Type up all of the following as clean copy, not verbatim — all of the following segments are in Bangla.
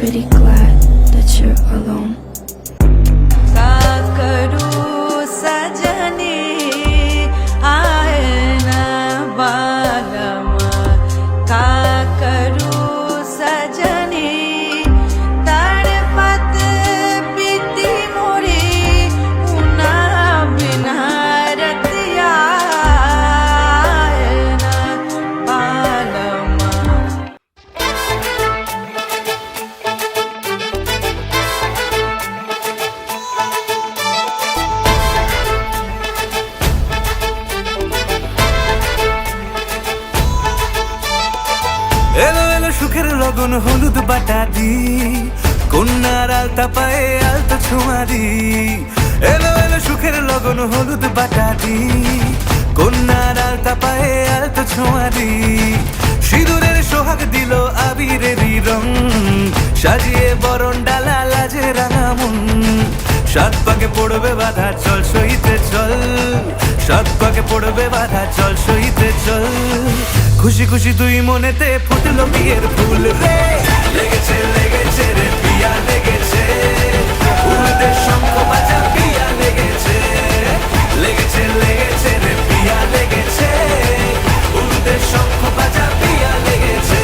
pretty glad that you're alone. এলো এলো সুখের লগন হলুদ বাটা দি, কন্যার আলতা পায়ে আলতা ছোঁয়া দি। এলো এলো সুখের লগন হলুদ বাটা দি, কন্যার আলতা পায়ে আলতা ছোঁয়া দি। সিঁদুরের সোহাগ দিল আবিরেরই রং, সাজিয়ে বরণ ডালা লাজে রাঙা মন। সাত পাকে পড়বে বাধা চল সইতে চল, সাত পাকে পড়বে বাধা চল সইতে চল। খুশি খুশি দুই মনেতে ফুটলো বিয়ের ফুল রে, লেগেছে লেগেছে রে পিয়া লেগেছে, উড়তে শঙ্খ বাজা পিয়া লেগেছে, লেগেছে লেগেছে রে পিয়া লেগেছে, উড়তে শঙ্খ বাজা পিয়া লেগেছে।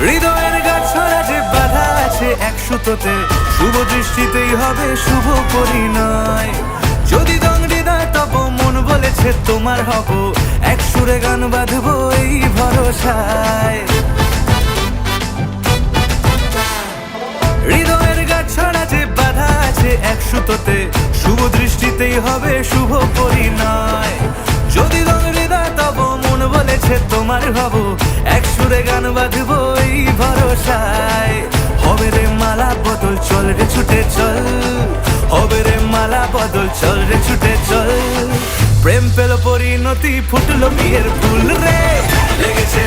হৃদয়ের গাছড়া যে বাধা আছে এক সুতোতে, শুভ দৃষ্টিতেই হবে শুভ পরিণয়। যদি দংড়ি দেয় তব মন বলেছে তোমার হব, এক সুরে গান বাঁধবো এই ভরসায়। হৃদয়ের গাছড়া যে বাধা আছে এক সুতোতে, শুভ দৃষ্টিতেই হবে শুভ পরিণয়। যদি দংড়ি দেয় তব মন বলেছে তোমার হব, এক সুরে গান বাঁধবো এই ভরসায়। হবে রে মালা বদল চল রে ছুটে চল, হবে রে মালা বদল চল রে ছুটে চল। প্রেম পেল পরিণতি ফুটলো বিয়ের ফুল রে, লেগেছে